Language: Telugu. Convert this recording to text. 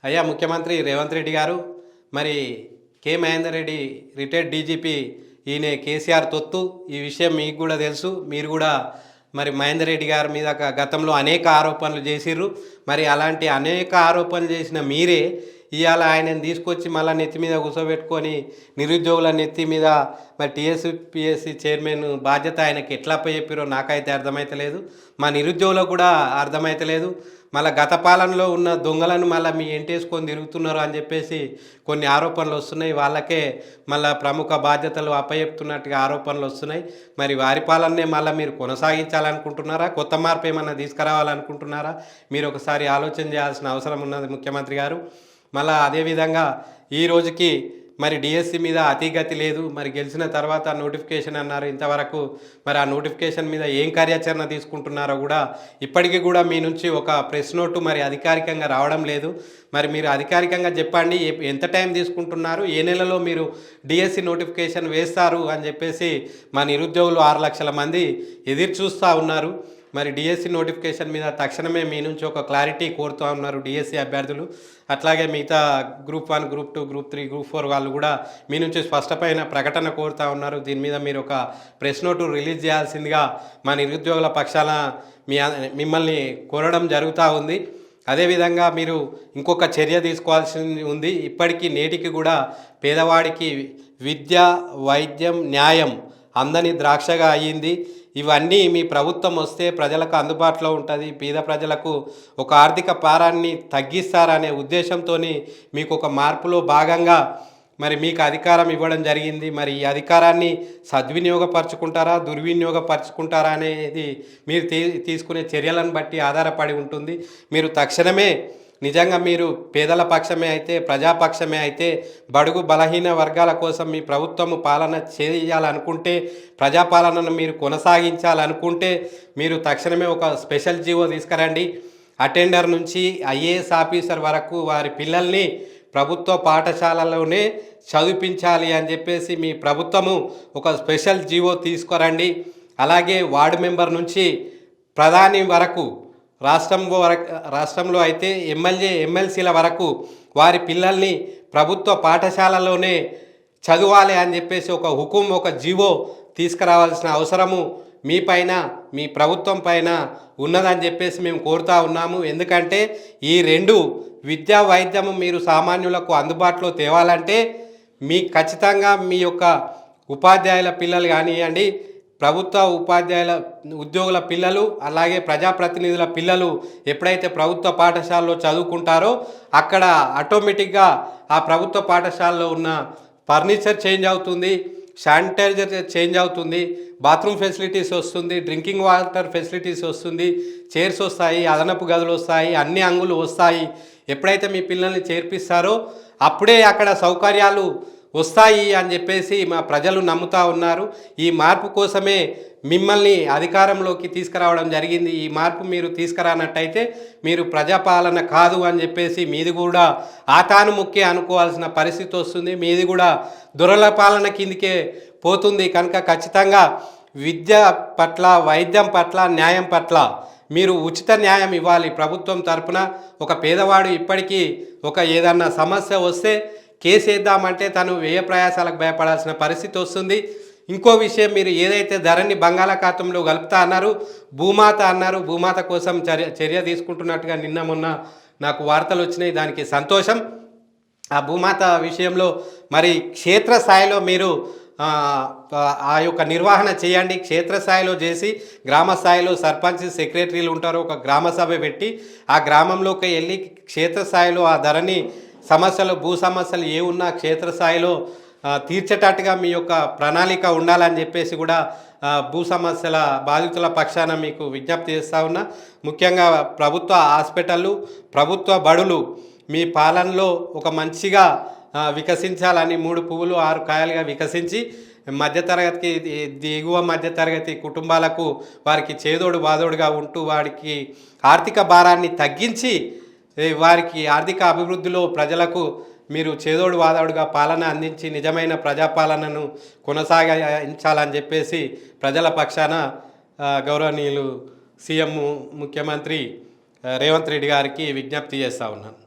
అయ్యా ముఖ్యమంత్రి రేవంత్ రెడ్డి గారు, మరి K Mahender Reddy retired DGP, ఈయన కేసీఆర్ తొత్తు. ఈ విషయం మీకు కూడా తెలుసు. మీరు కూడా మరి మహేందర్ రెడ్డి గారి మీద గతంలో అనేక ఆరోపణలు చేసిర్రు. మరి అలాంటి అనేక ఆరోపణలు చేసిన మీరే ఇవాళ ఆయనను తీసుకొచ్చి మళ్ళీ నెత్తి మీద కూర్చోబెట్టుకొని నిరుద్యోగుల నెత్తి మీద మరి టీఎస్పీఎస్సీ చైర్మన్ బాధ్యత ఆయనకి ఎట్లా చెప్పారో నాకైతే అర్థమైతలేదు. మా నిరుద్యోగులకు కూడా అర్థమైతలేదు. మళ్ళీ గత పాలనలో ఉన్న దొంగలను మళ్ళీ మీ ఎంటేసుకొని తిరుగుతున్నారు అని చెప్పేసి కొన్ని ఆరోపణలు వస్తున్నాయి. వాళ్ళకే మళ్ళీ ప్రముఖ బాధ్యతలు అప్పచెప్తున్నట్టుగా ఆరోపణలు వస్తున్నాయి. మరి వారి పాలననే మళ్ళీ మీరు కొనసాగించాలనుకుంటున్నారా? కొత్త మార్పు ఏమన్నా తీసుకురావాలనుకుంటున్నారా? మీరు ఒకసారి ఆలోచన చేయాల్సిన అవసరం ఉన్నది ముఖ్యమంత్రి గారు. మళ్ళీ అదేవిధంగా ఈ రోజుకి మరి డిఎస్సి మీద అతిగతి లేదు. మరి గెలిచిన తర్వాత నోటిఫికేషన్ అన్నారు. ఇంతవరకు మరి ఆ నోటిఫికేషన్ మీద ఏం కార్యాచరణ తీసుకుంటున్నారో కూడా ఇప్పటికీ కూడా మీ నుంచి ఒక ప్రెస్ నోటు మరి అధికారికంగా రావడం లేదు. మరి మీరు అధికారికంగా చెప్పండి, ఎంత టైం తీసుకుంటున్నారు, ఏ నెలలో మీరు డిఎస్సి నోటిఫికేషన్ వేస్తారు అని చెప్పేసి మా నిరుద్యోగులు 6 లక్షల మంది ఎదురు చూస్తూ ఉన్నారు. మరి డిఎస్సి నోటిఫికేషన్ మీద తక్షణమే మీ నుంచి ఒక క్లారిటీ కోరుతూ ఉన్నారు డిఎస్సి అభ్యర్థులు. అట్లాగే మిగతా గ్రూప్ 1, గ్రూప్ 2, గ్రూప్ 3, గ్రూప్ 4 వాళ్ళు కూడా మీ నుంచి స్పష్టమైన ప్రకటన కోరుతూ ఉన్నారు. దీని మీద మీరు ఒక ప్రెస్ నోటు రిలీజ్ చేయాల్సిందిగా మా నిరుద్యోగుల పక్షాన మిమ్మల్ని కోరడం జరుగుతూ ఉంది. అదేవిధంగా మీరు ఇంకొక చర్య తీసుకోవాల్సి ఉంది. ఇప్పటికీ నేటికి కూడా పేదవాడికి విద్య, వైద్యం, న్యాయం అందని ద్రాక్షగా అయ్యింది. ఇవన్నీ మీ ప్రభుత్వం వస్తే ప్రజలకు అందుబాటులో ఉంటుంది. పేద ప్రజలకు ఒక ఆర్థిక భారాన్ని తగ్గిస్తారనే ఉద్దేశంతో మీకు ఒక మార్పులో భాగంగా మరి మీకు అధికారం ఇవ్వడం జరిగింది. మరి ఈ అధికారాన్ని సద్వినియోగపరచుకుంటారా, దుర్వినియోగపరచుకుంటారా అనేది మీరు తీసుకునే చర్యలను బట్టి ఆధారపడి ఉంటుంది. మీరు తక్షణమే నిజంగా మీరు పేదల పక్షమే అయితే, ప్రజాపక్షమే అయితే, బడుగు బలహీన వర్గాల కోసం మీ ప్రభుత్వము పాలన చేయాలనుకుంటే, ప్రజాపాలనను మీరు కొనసాగించాలనుకుంటే మీరు తక్షణమే ఒక స్పెషల్ జీవో తీసుకురండి. అటెండర్ నుంచి ఐఏఎస్ ఆఫీసర్ వరకు వారి పిల్లల్ని ప్రభుత్వ పాఠశాలలోనే చదివించాలి అని చెప్పేసి మీ ప్రభుత్వము ఒక స్పెషల్ జీవో తీసుకురండి. అలాగే వార్డు మెంబర్ నుంచి ప్రధాని వరకు, రాష్ట్రంలో అయితే ఎమ్మెల్యే, ఎమ్మెల్సీల వరకు వారి పిల్లల్ని ప్రభుత్వ పాఠశాలలోనే చదవాలి అని చెప్పేసి ఒక హుకుం, ఒక జీవో తీసుకురావాల్సిన అవసరము మీ పైన, మీ ప్రభుత్వం పైన ఉన్నదని చెప్పేసి మేము కోరుతూ ఉన్నాము. ఎందుకంటే ఈ 2 విద్యా, వైద్యము మీరు సామాన్యులకు అందుబాటులో తేవాలంటే మీ ఖచ్చితంగా మీ యొక్క ఉపాధ్యాయుల పిల్లలు కానివ్వండి, ప్రభుత్వ ఉద్యోగుల పిల్లలు, అలాగే ప్రజాప్రతినిధుల పిల్లలు ఎప్పుడైతే ప్రభుత్వ పాఠశాలలో చదువుకుంటారో అక్కడ ఆటోమేటిక్గా ఆ ప్రభుత్వ పాఠశాలలో ఉన్న ఫర్నిచర్ చేంజ్ అవుతుంది, శానిటైజర్ చేంజ్ అవుతుంది, బాత్రూమ్ ఫెసిలిటీస్ వస్తుంది, డ్రింకింగ్ వాటర్ ఫెసిలిటీస్ వస్తుంది, చైర్స్ వస్తాయి, అదనపు గదులు వస్తాయి, అన్ని అంగులు వస్తాయి. ఎప్పుడైతే మీ పిల్లల్ని చేర్పిస్తారో అప్పుడే అక్కడ సౌకర్యాలు వస్తాయి అని చెప్పేసి మా ప్రజలు నమ్ముతూ ఉన్నారు. ఈ మార్పు కోసమే మిమ్మల్ని అధికారంలోకి తీసుకురావడం జరిగింది. ఈ మార్పు మీరు తీసుకురానట్టయితే మీరు ప్రజాపాలన కాదు అని చెప్పేసి మీది కూడా ఆతానుముక్కే అనుకోవాల్సిన పరిస్థితి వస్తుంది. మీది కూడా దొరల పాలన కిందికే పోతుంది. కనుక ఖచ్చితంగా విద్య పట్ల, వైద్యం పట్ల, న్యాయం పట్ల మీరు ఉచిత న్యాయం ఇవ్వాలి ప్రభుత్వం తరపున. ఒక పేదవాడు ఇప్పటికీ ఒక ఏదన్నా సమస్య వస్తే కేసు వేద్దామంటే తను వ్యయ ప్రయాసాలకు భయపడాల్సిన పరిస్థితి వస్తుంది. ఇంకో విషయం, మీరు ఏదైతే ధరణి బంగాళాఖాతంలో కలుపుతా అన్నారు, భూమాత అన్నారు, భూమాత కోసం చర్య తీసుకుంటున్నట్టుగా నిన్న మొన్న నాకు వార్తలు వచ్చినాయి. దానికి సంతోషం. ఆ భూమాత విషయంలో మరి క్షేత్రస్థాయిలో మీరు ఆ యొక్క నిర్వహణ చేయండి. క్షేత్రస్థాయిలో చేసి గ్రామ స్థాయిలో సర్పంచ్, సెక్రటరీలు ఉంటారు. ఒక గ్రామ సభ పెట్టి ఆ గ్రామంలోకి వెళ్ళి క్షేత్రస్థాయిలో ఆ ధరణి సమస్యలు, భూ సమస్యలు ఏ ఉన్నా క్షేత్రస్థాయిలో తీర్చేటట్టుగా మీ యొక్క ప్రణాళిక ఉండాలని చెప్పేసి కూడా భూ సమస్యల బాధితుల పక్షాన మీకు విజ్ఞప్తి చేస్తూ ఉన్నా. ముఖ్యంగా ప్రభుత్వ హాస్పిటళ్ళు, ప్రభుత్వ బడులు మీ పాలనలో ఒక మంచిగా వికసించాలని, 3 పువ్వులు 6 కాయలుగా వికసించి మధ్యతరగతికి, దిగువ మధ్యతరగతి కుటుంబాలకు వారికి చేదోడు బాదోడుగా ఉంటూ వారికి ఆర్థిక భారాన్ని తగ్గించి వారికి ఆర్థిక అభివృద్ధిలో ప్రజలకు మీరు చేదోడు వాదోడుగా పాలన అందించి నిజమైన ప్రజాపాలనను కొనసాగించాలని చెప్పేసి ప్రజల పక్షాన గౌరవనీయులు సీఎం ముఖ్యమంత్రి రేవంత్ రెడ్డి గారికి విజ్ఞప్తి చేస్తూ ఉన్నాను.